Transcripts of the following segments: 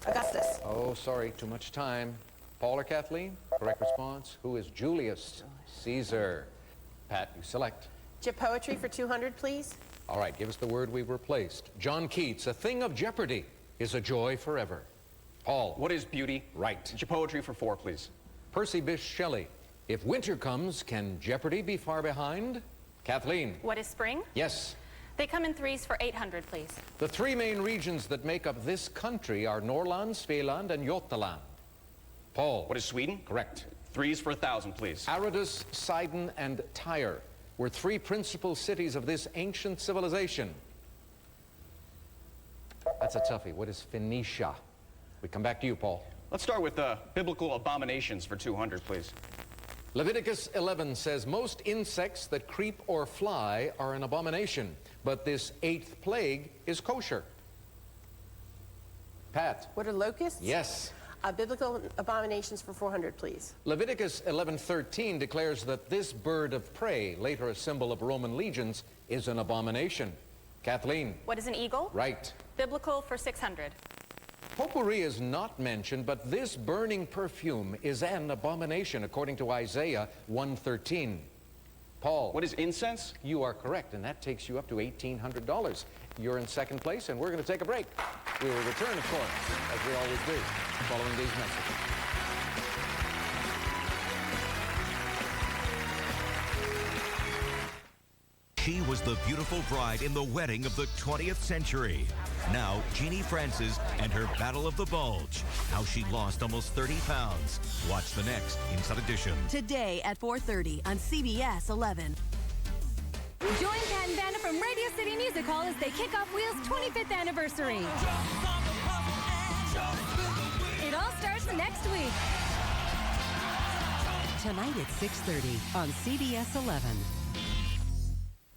Augustus. Oh, sorry, too much time. Paul or Kathleen? Correct response. Who is Julius Caesar? Pat, you select. Poetry for 200, please. All right, give us the word we've replaced. John Keats, a thing of jeopardy is a joy forever. Paul. What is beauty? Right. Poetry for 4, please. Percy Bysshe Shelley, if winter comes, can jeopardy be far behind? Kathleen. What is spring? Yes. They come in threes for 800, please. The 3 main regions that make up this country are Norrland, Svealand, and Götaland. Paul. What is Sweden? Correct. 3s for 1,000, please. Aradus, Sidon, and Tyre were 3 principal cities of this ancient civilization. That's a toughie. What is Phoenicia? We come back to you, Paul. Let's start with biblical abominations for 200, please. Leviticus 11 says most insects that creep or fly are an abomination, but this 8th plague is kosher. Pat. What are locusts? Yes. Biblical abominations for 400, please. Leviticus 11:13 declares that this bird of prey, later a symbol of Roman legions, is an abomination. Kathleen. What is an eagle? Right. Biblical for 600. Potpourri is not mentioned, but this burning perfume is an abomination, according to Isaiah 1:13. Paul. What is incense? You are correct, and that takes you up to $1,800. You're in second place, and we're going to take a break. We will return, of course, as we always do, following these messages. She was the beautiful bride in the wedding of the 20th century. Now, Jeannie Francis and her Battle of the Bulge. How she lost almost 30 pounds. Watch the next Inside Edition. Today at 4:30 on CBS 11. Join Kat and Vanna from Radio City Music Hall as they kick off Wheel's 25th anniversary. It all starts next week. Tonight at 6:30 on CBS 11.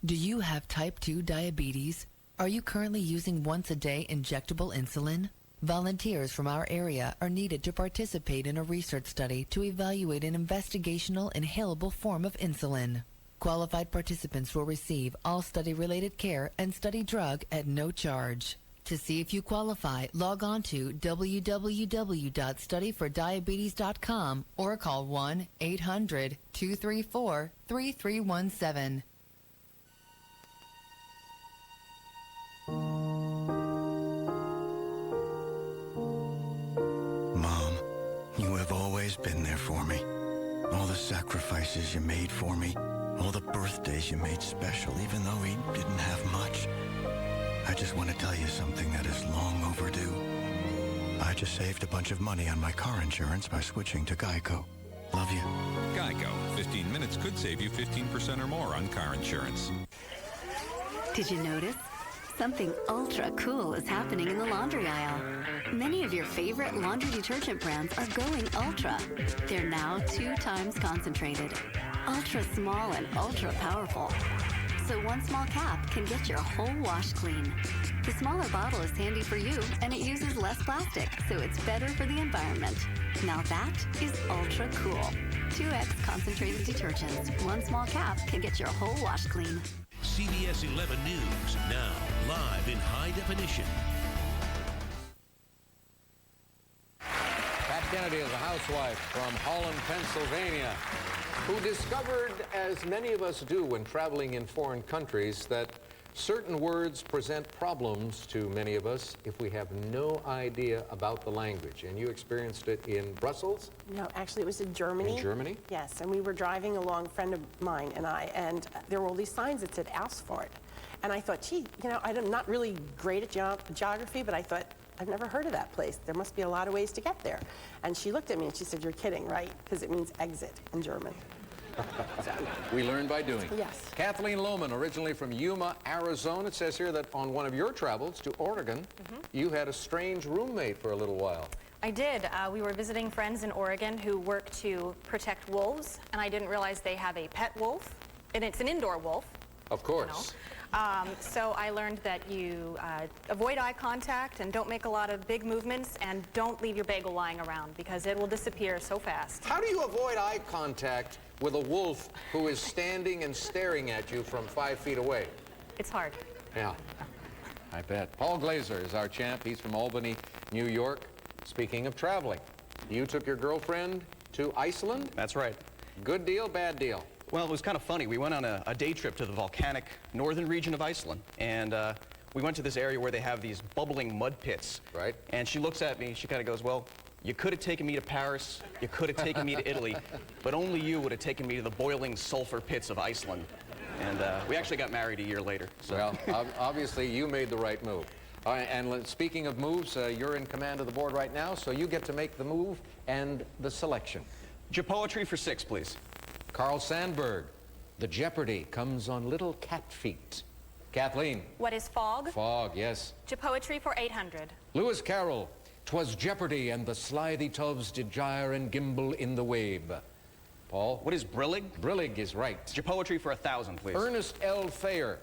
Do you have type 2 diabetes? Are you currently using once-a-day injectable insulin? Volunteers from our area are needed to participate in a research study to evaluate an investigational inhalable form of insulin. Qualified participants will receive all study-related care and study drug at no charge. To see if you qualify, log on to www.studyfordiabetes.com or call 1-800-234-3317. Mom, you have always been there for me. All the sacrifices you made for me, all the birthdays you made special, even though we didn't have much. I just want to tell you something that is long overdue. I just saved a bunch of money on my car insurance by switching to Geico. Love you. Geico. 15 minutes could save you 15% or more on car insurance. Did you notice? Something ultra cool is happening in the laundry aisle. Many of your favorite laundry detergent brands are going ultra. They're now 2 times concentrated. Ultra small and ultra powerful. So one small cap can get your whole wash clean. The smaller bottle is handy for you, and it uses less plastic, so it's better for the environment. Now that is ultra cool. 2X concentrated detergents. One small cap can get your whole wash clean. CBS 11 News, now live in high definition. Pat Kennedy is a housewife from Holland, Pennsylvania, who discovered, as many of us do when traveling in foreign countries, that certain words present problems to many of us if we have no idea about the language. And you experienced it in Brussels? No, actually it was in Germany. In Germany? Yes, and we were driving along, a friend of mine and I, and there were all these signs that said Ausfahrt. And I thought, gee, you know, I'm not really great at geography, but I thought, I've never heard of that place. There must be a lot of ways to get there. And she looked at me and she said, you're kidding, right? Because it means exit in German. We learn by doing. Yes. Kathleen Lohman, originally from Yuma, Arizona. It says here that on one of your travels to Oregon, you had a strange roommate for a little while. I did. We were visiting friends in Oregon who work to protect wolves, and I didn't realize they have a pet wolf, and it's an indoor wolf. Of course. You know. So I learned that you avoid eye contact and don't make a lot of big movements, and don't leave your bagel lying around because it will disappear so fast. How do you avoid eye contact with a wolf who is standing and staring at you from 5 feet away? It's hard. Yeah. I bet. Paul Glazer is our champ. He's from Albany, New York. Speaking of traveling, you took your girlfriend to Iceland? That's right. Good deal, bad deal? Well, it was kind of funny. We went on a day trip to the volcanic northern region of Iceland, and we went to this area where they have these bubbling mud pits. Right. And she looks at me, she kind of goes, well, you could have taken me to Paris, you could have taken me to Italy, but only you would have taken me to the boiling sulfur pits of Iceland. And we actually got married a year later. So. Well, obviously you made the right move. All right, and speaking of moves, you're in command of the board right now, so you get to make the move and the selection. Poetry for 6, please. Carl Sandburg, the Jeopardy comes on little cat feet. Kathleen. What is fog? Fog, yes. Poetry for 800. Lewis Carroll, 'twas Jeopardy and the slithy tubbs did gyre and gimble in the wabe. Paul. What is brillig? Brillig is right. Poetry for 1,000, please. Ernest L. Thayer,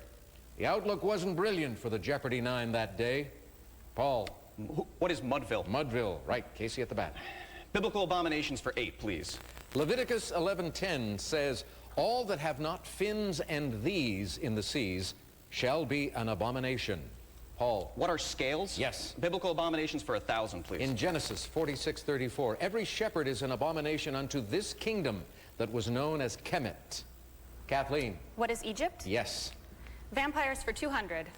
the outlook wasn't brilliant for the Jeopardy 9 that day. Paul. What is Mudville? Mudville, right. Casey at the bat. Biblical abominations for 8, please. Leviticus 11:10 says, all that have not fins and these in the seas shall be an abomination. Paul. What are scales? Yes. Biblical abominations for 1,000, please. In Genesis 46:34, every shepherd is an abomination unto this kingdom that was known as Kemet. Kathleen. What is Egypt? Yes. Vampires for 200.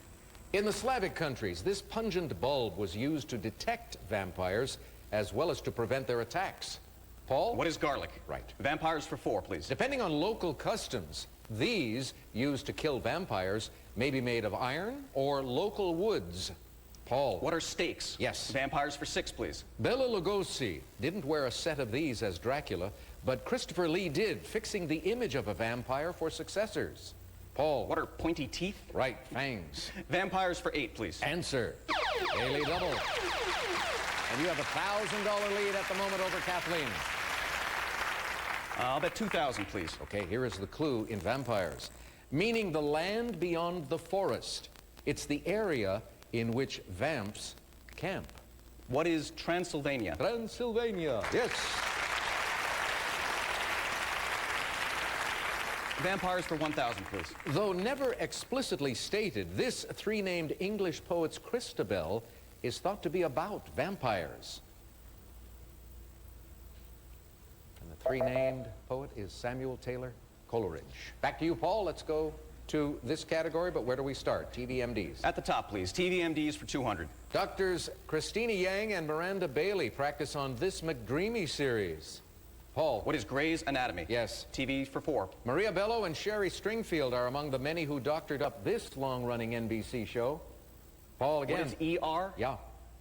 In the Slavic countries, this pungent bulb was used to detect vampires as well as to prevent their attacks. Paul? What is garlic? Right. Vampires for 4, please. Depending on local customs, these used to kill vampires may be made of iron or local woods. Paul. What are stakes? Yes. Vampires for 6, please. Bela Lugosi didn't wear a set of these as Dracula, but Christopher Lee did, fixing the image of a vampire for successors. Paul. What are pointy teeth? Right, fangs. Vampires for 8, please. Answer. Daily double. And you have a $1,000 lead at the moment over Kathleen. I'll bet 2,000, please. Okay, here is the clue in vampires. Meaning the land beyond the forest. It's the area in which vamps camp. What is Transylvania? Transylvania. Yes. Vampires for 1,000, please. Though never explicitly stated, this 3 named English poet's Christabel is thought to be about vampires. And the 3 named poet is Samuel Taylor Coleridge. Back to you, Paul. Let's go to this category, but where do we start? TVMDs. At the top, please. TVMDs for 200. Doctors Christina Yang and Miranda Bailey practice on this McDreamy series. Paul. What is Grey's Anatomy? Yes. TV for 4. Maria Bello and Sherry Stringfield are among the many who doctored up this long-running NBC show. Paul again. What is ER? Yeah.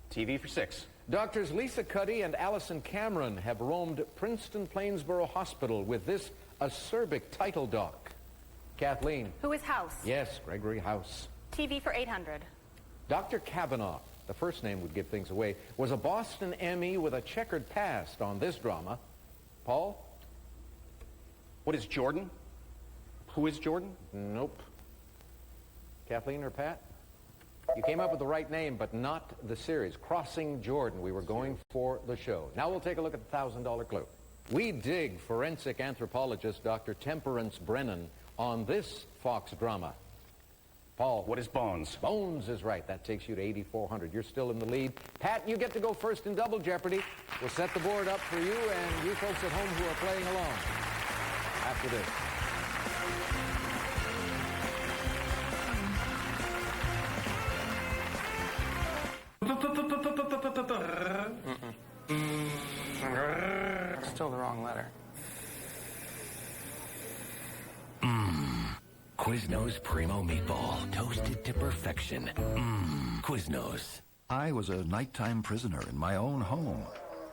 TV for 6. Doctors Lisa Cuddy and Allison Cameron have roamed Princeton Plainsboro Hospital with this acerbic title doc. Kathleen. Who is House? Yes, Gregory House. TV for 800. Dr. Kavanaugh, the first name would give things away, was a Boston Emmy with a checkered past on this drama. Paul? What is Jordan? Who is Jordan? Nope. Kathleen or Pat? You came up with the right name, but not the series. Crossing Jordan. We were going for the show. Now we'll take a look at the $1,000 clue. We dig forensic anthropologist Dr. Temperance Brennan on this Fox drama. Paul. What is Bones? Bones is right. That takes you to 8,400. You're still in the lead. Pat, you get to go first in Double Jeopardy. We'll set the board up for you and you folks at home who are playing along after this. Still the wrong letter. Quiznos Primo Meatball, toasted to perfection. Quiznos. I was a nighttime prisoner in my own home.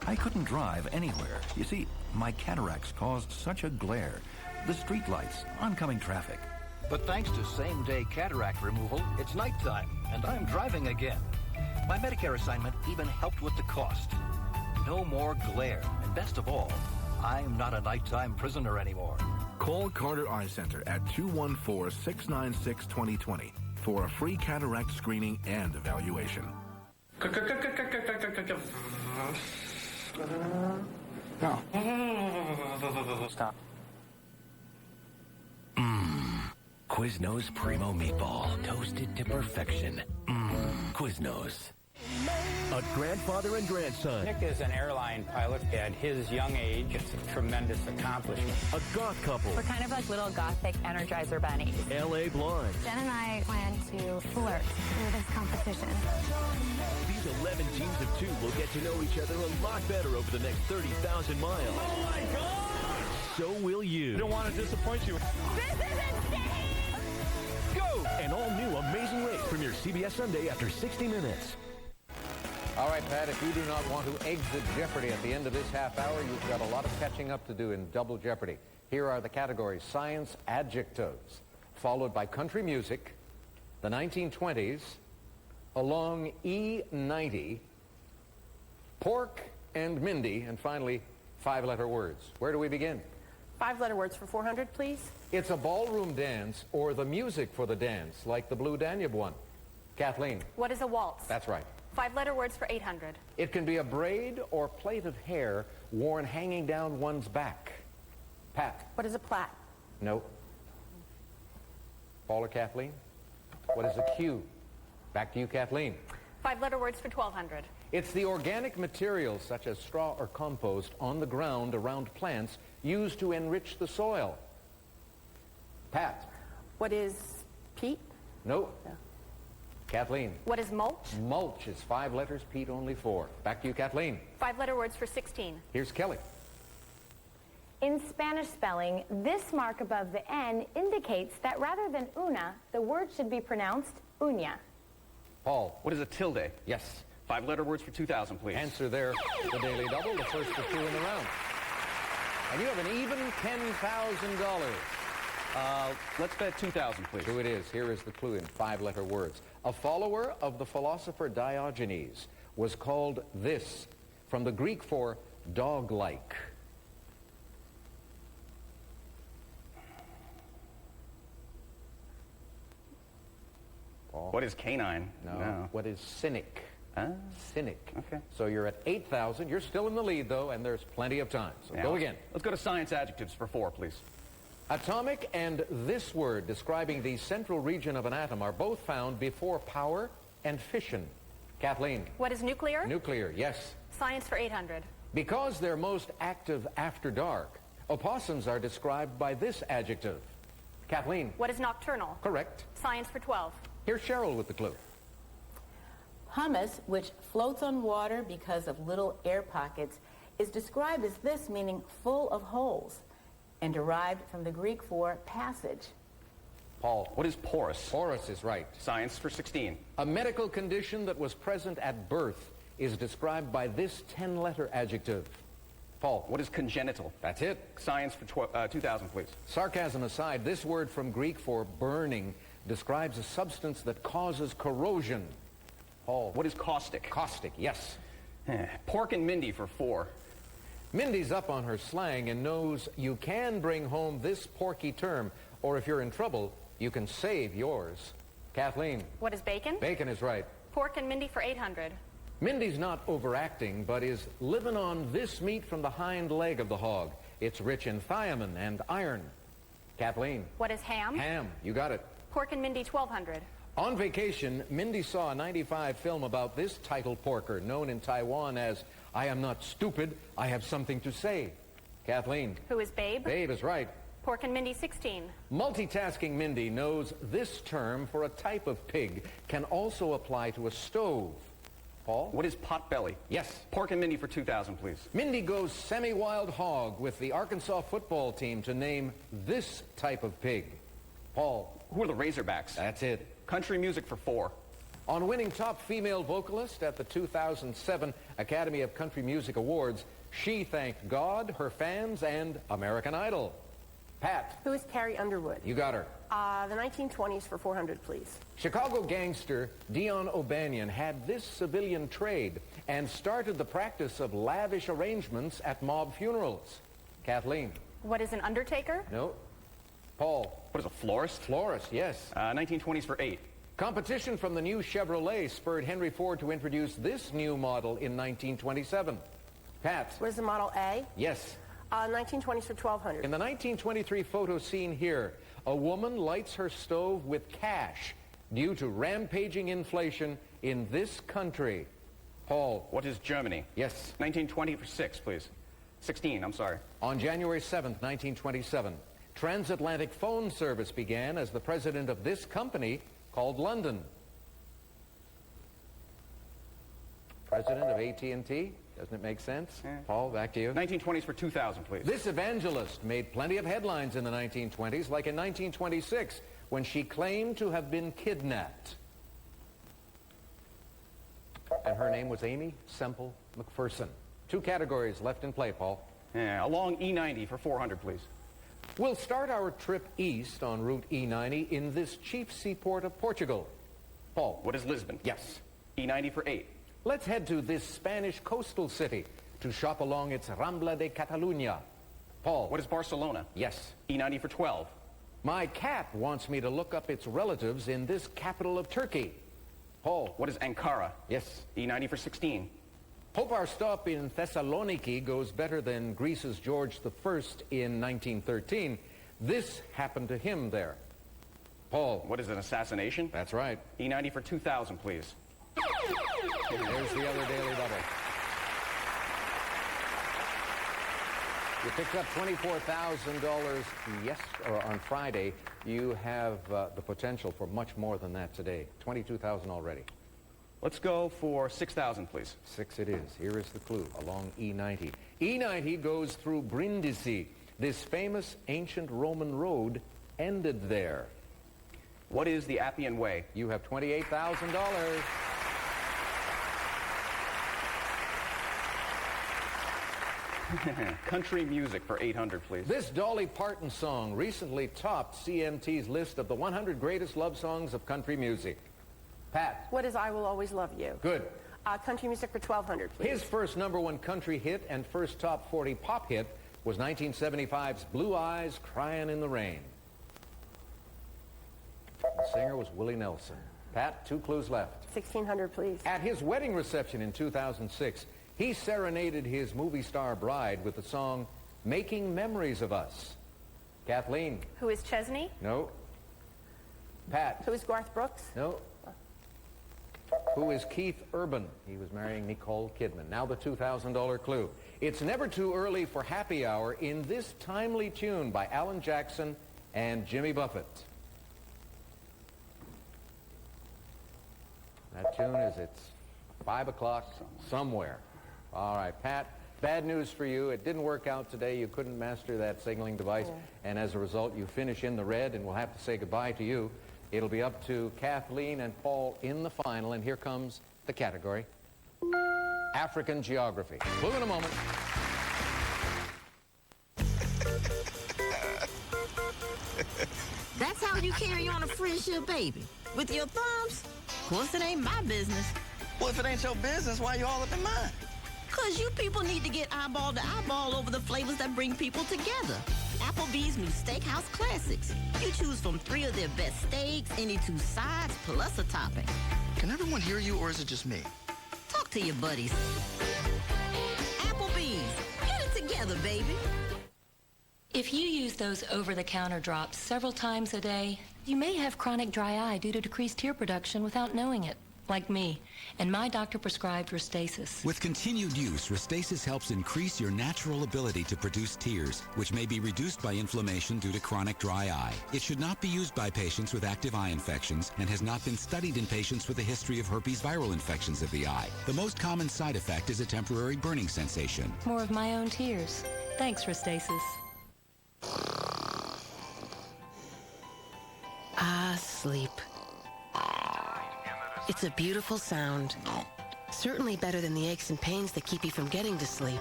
I couldn't drive anywhere. You see, my cataracts caused such a glare. The streetlights, oncoming traffic. But thanks to same-day cataract removal, it's nighttime, and I'm driving again. My Medicare assignment even helped with the cost. No more glare, and best of all, I'm not a nighttime prisoner anymore. Call Carter Eye Center at 214-696-2020 for a free cataract screening and evaluation. No. Stop. Quiznos Primo Meatball, toasted to perfection. Quiznos. A grandfather and grandson. Nick is an airline pilot. At his young age, it's a tremendous accomplishment. A goth couple. We're kind of like little gothic Energizer bunnies. L.A. blondes. Jen and I plan to flirt through this competition. These 11 teams of two will get to know each other a lot better over the next 30,000 miles. Oh my God! So will you. I don't want to disappoint you. This is insane! Go! An all-new Amazing Race premieres CBS Sunday after 60 minutes. All right, Pat, if you do not want to exit Jeopardy at the end of this half hour, you've got a lot of catching up to do in Double Jeopardy. Here are the categories: science adjectives, followed by country music, the 1920s, along E90, pork and Mindy, and finally, 5-letter words. Where do we begin? 5-letter words for 400, please. It's a ballroom dance or the music for the dance, like the Blue Danube one. Kathleen. What is a waltz? That's right. 5-letter words for 800. It can be a braid or plait of hair worn hanging down one's back. Pat. What is a plait? No. Paul or Kathleen? What is a cue? Back to you, Kathleen. 5-letter words for 1200. It's the organic materials such as straw or compost on the ground around plants used to enrich the soil. Pat. What is peat? No. Kathleen. What is mulch? Mulch is 5 letters, Pete only 4. Back to you, Kathleen. 5-letter words for 16. Here's Kelly. In Spanish spelling, this mark above the N indicates that rather than una, the word should be pronounced uña. Paul. What is a tilde? Yes. 5-letter words for 2,000, please. Answer there, the Daily Double, the first of 2 in the round. And you have an even $10,000. Let's bet 2,000, please. 2 it is. Here is the clue in 5-letter words. A follower of the philosopher Diogenes was called this, from the Greek for dog-like. Paul? What is canine? No. What is cynic? Cynic. Okay. So you're at 8,000. You're still in the lead, though, and there's plenty of time. So go again. Let's go to science adjectives for 4, please. Atomic and this word describing the central region of an atom are both found before power and fission. Kathleen. What is nuclear? Nuclear, yes. Science for 800. Because they're most active after dark, opossums are described by this adjective. Kathleen. What is nocturnal? Correct. Science for 12. Here's Cheryl with the clue. Hummus, which floats on water because of little air pockets, is described as this, meaning full of holes, and derived from the Greek for passage. Paul. What is porous? Porous is right. Science for 16. A medical condition that was present at birth is described by this 10-letter adjective. Paul. What is congenital? That's it. Science for 2,000, please. Sarcasm aside, this word from Greek for burning describes a substance that causes corrosion. Paul. What is caustic? Caustic, yes. Pork and Mindy for 4. Mindy's up on her slang and knows you can bring home this porky term, or if you're in trouble, you can save yours. Kathleen. What is bacon? Bacon is right. Pork and Mindy for 800. Mindy's not overacting, but is living on this meat from the hind leg of the hog. It's rich in thiamine and iron. Kathleen. What is ham? Ham, you got it. Pork and Mindy 1200. On vacation, Mindy saw a '95 film about this title porker, known in Taiwan as I Am Not Stupid, I Have Something to Say. Kathleen. Who is Babe? Babe is right. Pork and Mindy 16. Multitasking Mindy knows this term for a type of pig can also apply to a stove. Paul? What is potbelly? Yes. Pork and Mindy for 2,000, please. Mindy goes semi-wild hog with the Arkansas football team to name this type of pig. Paul? Who are the Razorbacks? That's it. Country music for 4. On winning top female vocalist at the 2007 Academy of Country Music Awards, she thanked God, her fans, and American Idol. Pat. Who is Carrie Underwood? You got her. The 1920s for 400, please. Chicago gangster Dion O'Banion had this civilian trade and started the practice of lavish arrangements at mob funerals. Kathleen. What is an undertaker? No. Paul. What is a florist? Florist, yes. 1920s for 8. Competition from the new Chevrolet spurred Henry Ford to introduce this new model in 1927. Pat. What is the Model A? Yes. 1920s for 1200. In the 1923 photo seen here, a woman lights her stove with cash due to rampaging inflation in this country. Paul. What is Germany? Yes. 1920 for 6, please. 16, I'm sorry. On January 7th, 1927, transatlantic phone service began as the president of this company called London. President of AT&T? Doesn't it make sense? Yeah. Paul, back to you. 1920s for 2,000, please. This evangelist made plenty of headlines in the 1920s, like in 1926, when she claimed to have been kidnapped. And her name was Amy Semple McPherson. 2 categories left in play, Paul. Yeah, a long E90 for 400, please. We'll start our trip east on Route E90 in this chief seaport of Portugal. Paul. What is Lisbon? Yes. E90 for 8. Let's head to this Spanish coastal city to shop along its Rambla de Catalunya. Paul. What is Barcelona? Yes. E90 for 12. My cat wants me to look up its relatives in this capital of Turkey. Paul. What is Ankara? Yes. E90 for 16. Hope our stop in Thessaloniki goes better than Greece's George I in 1913. This happened to him there. Paul. What is an assassination? That's right. E90 for 2,000, please. There's the other daily double. You picked up $24,000 on Friday. You have the potential for much more than that today. $22,000 already. Let's go for 6,000, please. 6 it is. Here is the clue along E90. E90 goes through Brindisi. This famous ancient Roman road ended there. What is the Appian Way? You have $28,000. Country music for 800, please. This Dolly Parton song recently topped CMT's list of the 100 greatest love songs of country music. Pat. What is I Will Always Love You? Good. Country music for 1,200, please. His first #1 country hit and first top 40 pop hit was 1975's Blue Eyes Crying in the Rain. The singer was Willie Nelson. Pat, 2 clues left. 1,600, please. At his wedding reception in 2006, he serenaded his movie star bride with the song Making Memories of Us. Kathleen. Who is Chesney? No. Pat. Who is Garth Brooks? No. Who is Keith Urban? He was marrying Nicole Kidman. Now the $2,000 clue. It's never too early for happy hour in this timely tune by Alan Jackson and Jimmy Buffett. That tune is it's 5 o'clock somewhere. All right, Pat, bad news for you. It didn't work out today. You couldn't master that signaling device, and as a result, you finish in the red, and we'll have to say goodbye to you. It'll be up to Kathleen and Paul in the final, and here comes the category. African Geography. Clue in a moment. That's how you carry on a friendship, baby. With your thumbs? Of course, it ain't my business. Well, if it ain't your business, why you all up in mine? Because you people need to get eyeball to eyeball over the flavors that bring people together. Applebee's new Steakhouse Classics. You choose from 3 of their best steaks, any 2 sides, plus a topping. Can everyone hear you, or is it just me? Talk to your buddies. Applebee's. Get it together, baby. If you use those over-the-counter drops several times a day, you may have chronic dry eye due to decreased tear production without knowing it, like me. And my doctor prescribed Restasis. With continued use, Restasis helps increase your natural ability to produce tears, which may be reduced by inflammation due to chronic dry eye. It should not be used by patients with active eye infections and has not been studied in patients with a history of herpes viral infections of the eye. The most common side effect is a temporary burning sensation. More of my own tears. Thanks, Restasis. Ah, sleep. It's a beautiful sound. Certainly better than the aches and pains that keep you from getting to sleep.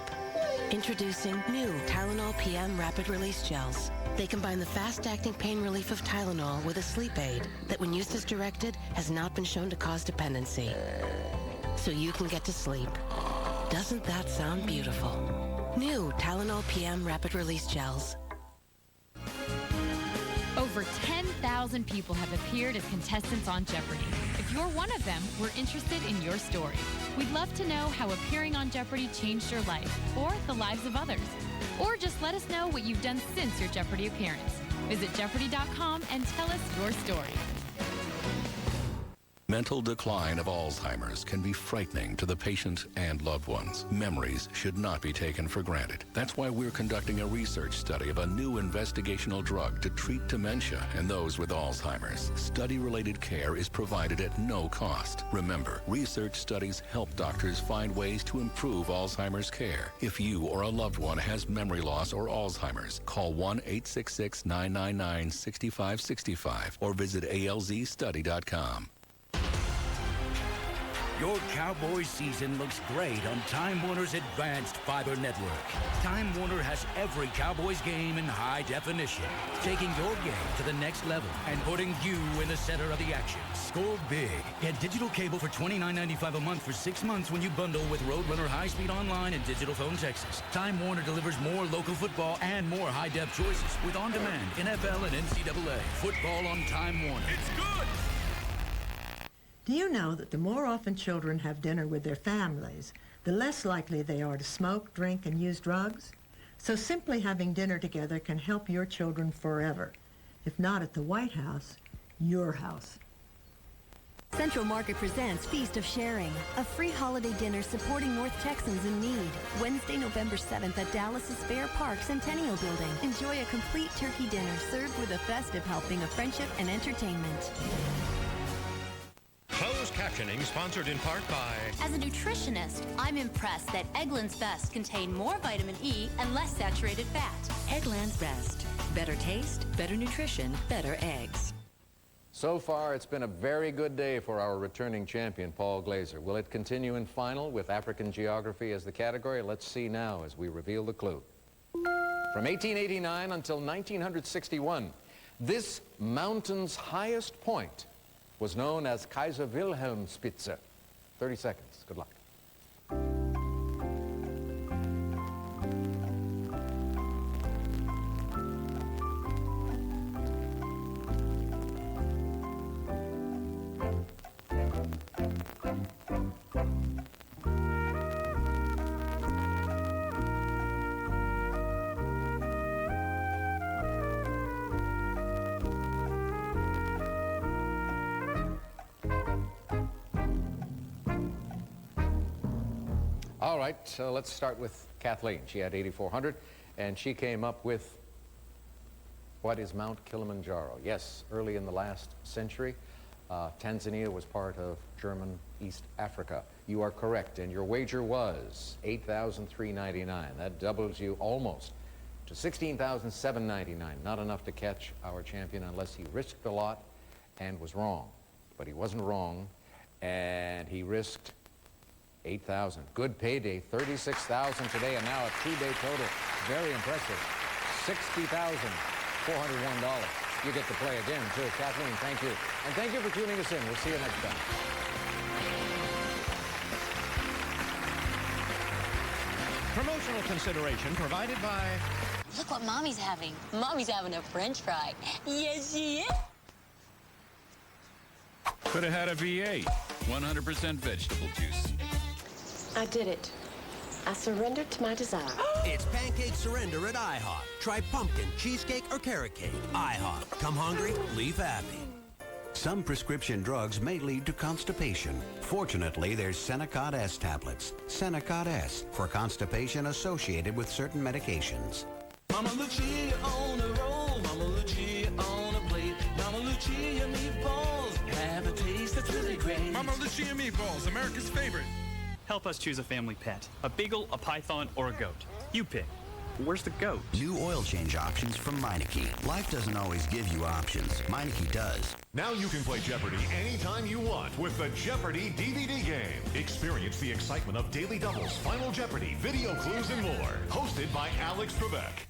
Introducing new Tylenol PM Rapid Release Gels. They combine the fast-acting pain relief of Tylenol with a sleep aid that, when used as directed, has not been shown to cause dependency. So you can get to sleep. Doesn't that sound beautiful? New Tylenol PM Rapid Release Gels. Over 10,000 people have appeared as contestants on Jeopardy! If you're one of them, we're interested in your story. We'd love to know how appearing on Jeopardy changed your life, or the lives of others. Or just let us know what you've done since your Jeopardy appearance. Visit Jeopardy.com and tell us your story. Mental decline of Alzheimer's can be frightening to the patient and loved ones. Memories should not be taken for granted. That's why we're conducting a research study of a new investigational drug to treat dementia in those with Alzheimer's. Study-related care is provided at no cost. Remember, research studies help doctors find ways to improve Alzheimer's care. If you or a loved one has memory loss or Alzheimer's, call 1-866-999-6565 or visit alzstudy.com. Your Cowboys season looks great on Time Warner's advanced fiber network. Time Warner has every Cowboys game in high definition, taking your game to the next level and putting you in the center of the action. Score big. Get digital cable for $29.95 a month for 6 months when you bundle with Roadrunner High-Speed Online and Digital Phone Texas. Time Warner delivers more local football and more high-def choices with on-demand NFL and NCAA. Football on Time Warner. It's good! Do you know that the more often children have dinner with their families, the less likely they are to smoke, drink, and use drugs? So simply having dinner together can help your children forever. If not at the White House, your house. Central Market presents Feast of Sharing, a free holiday dinner supporting North Texans in need. Wednesday, November 7th at Dallas's Fair Park Centennial Building. Enjoy a complete turkey dinner served with a festive helping of friendship and entertainment. Closed captioning sponsored in part by... As a nutritionist, I'm impressed that Eggland's Best contain more vitamin E and less saturated fat. Eggland's Best. Better taste, better nutrition, better eggs. So far, it's been a very good day for our returning champion, Paul Glaser. Will it continue in final with African geography as the category? Let's see now as we reveal the clue. From 1889 until 1961, this mountain's highest point was known as Kaiser Wilhelm Spitze. 30 seconds. Good luck. All right, let's start with Kathleen. She had 8,400, and she came up with, what is Mount Kilimanjaro? Yes, early in the last century, Tanzania was part of German East Africa. You are correct, and your wager was 8,399. That doubles you almost to 16,799. Not enough to catch our champion unless he risked a lot and was wrong. But he wasn't wrong, and he risked 8,000. Good payday. 36,000 today, and now a two-day total. Very impressive. $60,401. You get to play again, too. Kathleen, thank you. And thank you for tuning us in. We'll see you next time. Promotional consideration provided by... Look what Mommy's having. Mommy's having a French fry. Yes, she is. Could have had a V8. 100% vegetable juice. I did it. I surrendered to my desire. It's pancake surrender at IHOP. Try pumpkin, cheesecake, or carrot cake. IHOP. Come hungry, leave happy. Some prescription drugs may lead to constipation. Fortunately, there's Senecot S tablets. Senecot S for constipation associated with certain medications. Mama Lucia on a roll, Mama Lucia on a plate, Mama Lucia meatballs have a taste that's really great. Mama Lucia meatballs, America's favorite. Help us choose a family pet. A beagle, a python, or a goat. You pick. Where's the goat? New oil change options from Meineke. Life doesn't always give you options. Meineke does. Now you can play Jeopardy anytime you want with the Jeopardy DVD game. Experience the excitement of Daily Doubles, Final Jeopardy, video clues, and more. Hosted by Alex Trebek.